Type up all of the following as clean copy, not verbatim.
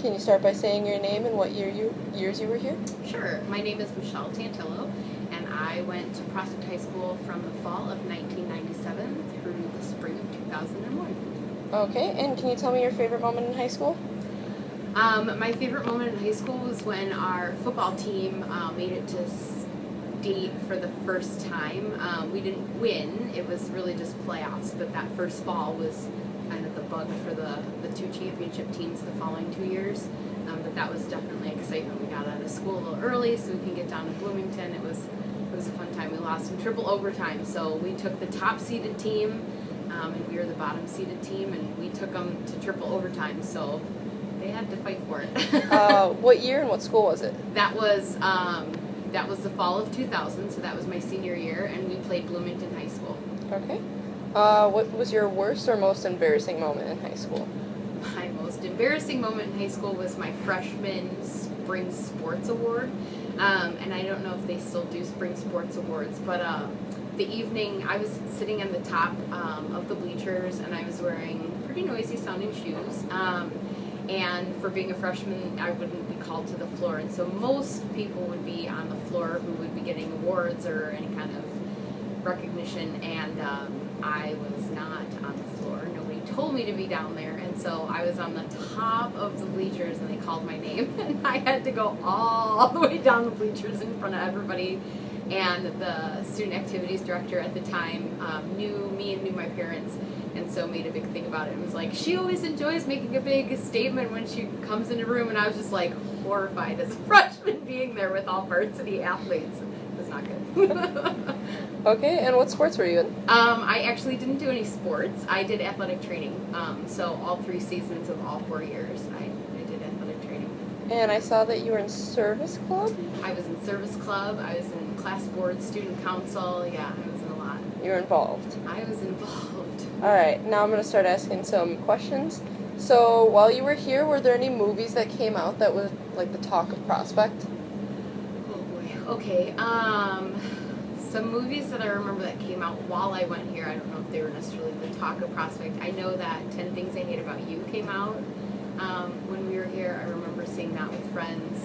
Can you start by saying your name and what years you were here? Sure. My name is Michelle Tantillo, and I went to Prospect High School from the fall of 1997 through the spring of 2001. Okay, and can you tell me your favorite moment in high school? My favorite moment in high school was when our football team made it to state for the first time. We didn't win, it was really just playoffs, but that first fall was kind of the bug for the two championship teams the following 2 years. But that was definitely excitement. We got out of school a little early so we can get down to Bloomington. It was a fun time. We lost in triple overtime, so we took the top seeded team and we were the bottom seeded team, and we took them to triple overtime, so they had to fight for it. What year and what school was it? That was the fall of 2000, so that was my senior year, and we played Bloomington High School. Okay. What was your worst or most embarrassing moment in high school? My most embarrassing moment in high school was my freshman spring sports award, and I don't know if they still do spring sports awards, but the evening I was sitting on the top of the bleachers, and I was wearing pretty noisy sounding shoes. And for being a freshman, I wouldn't be called to the floor. And so most people would be on the floor who would be getting awards or any kind of recognition. And I was not on the floor. Nobody told me to be down there. And so I was on the top of the bleachers, and they called my name. And I had to go all the way down the bleachers in front of everybody. And the student activities director at the time knew me and knew my parents, and so made a big thing about it. It was like, she always enjoys making a big statement when she comes in a room, and I was just like horrified as a freshman being there with all varsity athletes. It was not good. Okay, and what sports were you in? I actually didn't do any sports. I did athletic training, so all 3 seasons of all 4 years I did athletic training. And I saw that you were in service club? I was in service club, I was in class board, student council, yeah, I was in a lot. You were involved. I was involved. Alright, now I'm going to start asking some questions. So, while you were here, were there any movies that came out that was like the talk of Prospect? Oh boy, okay. Some movies that I remember that came out while I went here, I don't know if they were necessarily the talk of Prospect. I know that 10 Things I Hate About You came out when we were here. I remember seeing that with friends.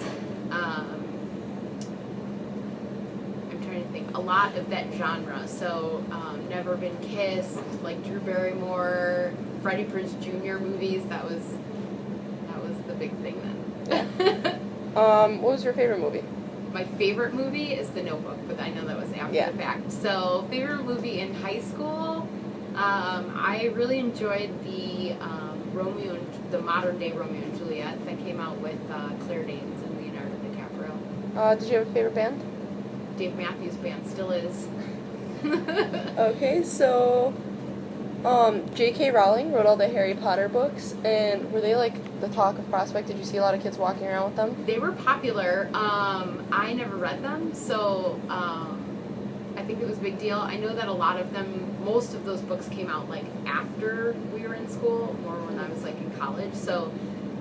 I'm trying to think. A lot of that genre. So, Never Been Kissed, like Drew Barrymore, Freddie Prinze Jr. movies. That was the big thing then. Yeah. What was your favorite movie? My favorite movie is The Notebook, but I know that was after the fact. So, favorite movie in high school, I really enjoyed the the modern day Romeo and Juliet that came out with Claire Danes and Leonardo DiCaprio. Did you have a favorite band? Dave Matthews Band still is. Okay, so J.K. Rowling wrote all the Harry Potter books, and were they like the talk of Prospect? Did you see a lot of kids walking around with them? They were popular. I never read them, so I think it was a big deal. I know that a lot of them, most of those books came out like after we were in school, more when I was like in college, so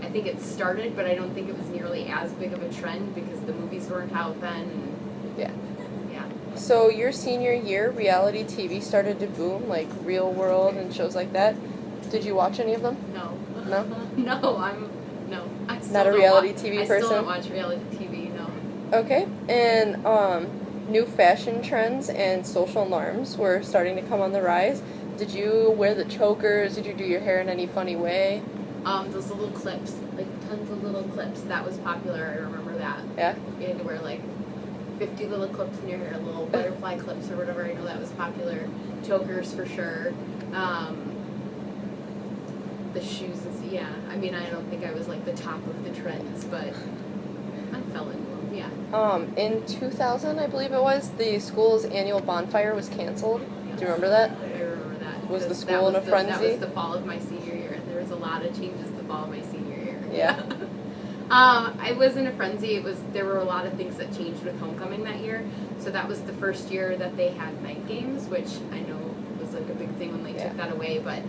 I think it started, but I don't think it was nearly as big of a trend because the movies weren't out then. And yeah. Yeah. So your senior year, reality TV started to boom, like Real World and shows like that. Did you watch any of them? No. No? No. I still Not a don't reality watch, TV I person? still don't watch reality TV, no. Okay, and new fashion trends and social norms were starting to come on the rise. Did you wear the chokers? Did you do your hair in any funny way? Those little clips, like tons of little clips, that was popular, I remember that. Yeah? You had to wear like 50 little clips in your hair, little butterfly clips or whatever, I know that was popular. Chokers for sure. The shoes, yeah, I mean, I don't think I was like the top of the trends, but I fell into them, yeah. In 2000, I believe it was, the school's annual bonfire was canceled. Do you remember that? I remember that. Was the school in a frenzy? That was the fall of my senior year. There was a lot of changes the fall of my senior year. Yeah. I was in a frenzy. There were a lot of things that changed with homecoming that year. So that was the first year that they had night games, which I know was like a big thing when they took that away. But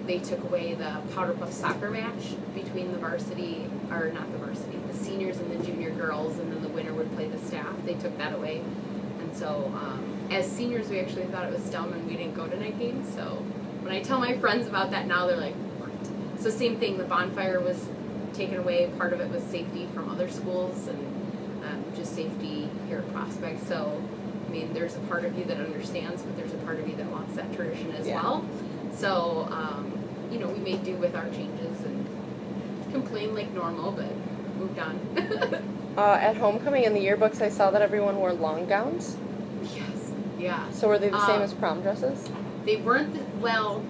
they took away the powder puff soccer match between the varsity, or not the varsity, the seniors and the junior girls, and then the winner would play the staff. They took that away. And so as seniors, we actually thought it was dumb and we didn't go to night games. So when I tell my friends about that now, they're like, what? So same thing, the bonfire was taken away. Part of it was safety from other schools and just safety here at Prospect. So, I mean, there's a part of you that understands, but there's a part of you that wants that tradition as well. So, you know, we made do with our changes and complained like normal, but moved on. At homecoming in the yearbooks, I saw that everyone wore long gowns. Yes. Yeah. So were they the same as prom dresses? They weren't, well,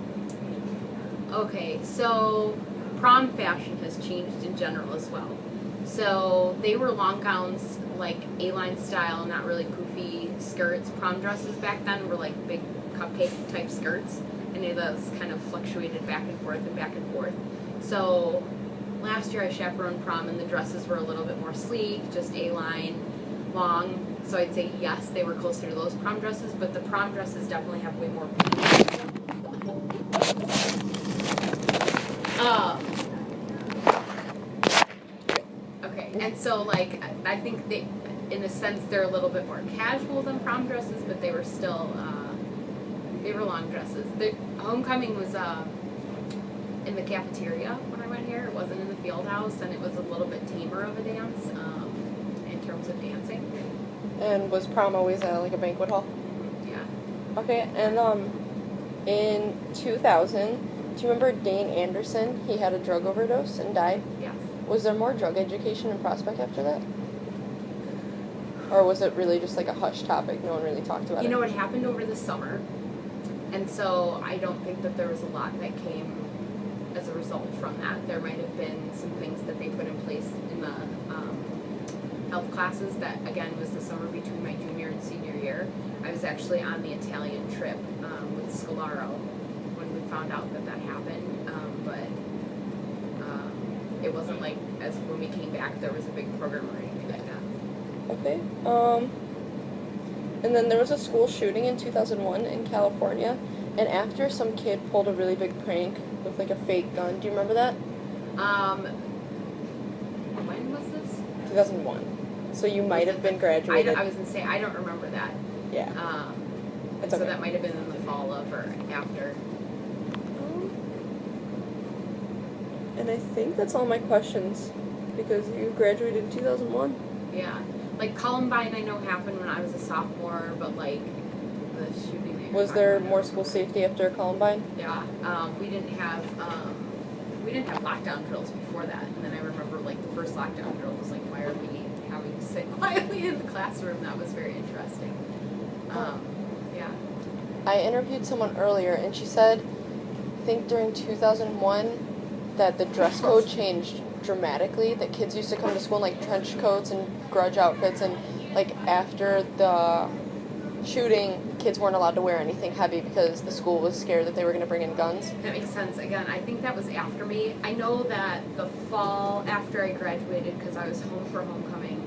okay, so prom fashion has changed in general as well. So they were long gowns, like A-line style, not really poofy skirts. Prom dresses back then were like big cupcake type skirts, and those kind of fluctuated back and forth and back and forth. So last year I chaperoned prom, and the dresses were a little bit more sleek, just A-line, long. So I'd say yes, they were closer to those prom dresses, but the prom dresses definitely have way more pieces. Okay, and so like I think they, in a sense, they're a little bit more casual than prom dresses, but they were still they were long dresses. The homecoming was in the cafeteria when I went here. It wasn't in the field house, and it was a little bit tamer of a dance in terms of dancing. And was prom always at like a banquet hall? Yeah. Okay, and in 2000, do you remember Dane Anderson? He had a drug overdose and died. Yes. Was there more drug education in Prospect after that? Or was it really just like a hush topic? No one really talked about it. You know, it happened over the summer, and so I don't think that there was a lot that came as a result from that. There might have been some things that they put in place in the health classes that, again, was the summer between my junior and senior year. I was actually on the Italian trip with Scalaro when we found out that that happened, but it wasn't like as when we came back there was a big program or anything like that. Okay. And then there was a school shooting in 2001 in California, and after some kid pulled a really big prank with like a fake gun. Do you remember that? When was this? 2001. So you might have been graduated. I was gonna say I don't remember that. Yeah. So that might have been in the fall of or after. And I think that's all my questions, because you graduated in 2001. Yeah. Like Columbine, I know happened when I was a sophomore, but like the shooting. Was there more school safety after Columbine? Yeah. We didn't have lockdown drills before that, and then I remember like the first lockdown drill was like, why are we having to sit quietly in the classroom? That was very interesting. Yeah. I interviewed someone earlier, and she said, I think during 2001, that the dress code changed dramatically, that kids used to come to school in like trench coats and grudge outfits, and like after the shooting, kids weren't allowed to wear anything heavy because the school was scared that they were going to bring in guns. That makes sense. Again, I think that was after me. I know that the fall after I graduated, because I was home for homecoming,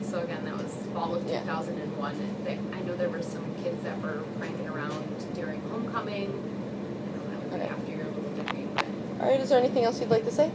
so again, that was fall of 2001. I know there were some kids that were pranking around during homecoming. I don't know, that would be after your little degree. All right, is there anything else you'd like to say?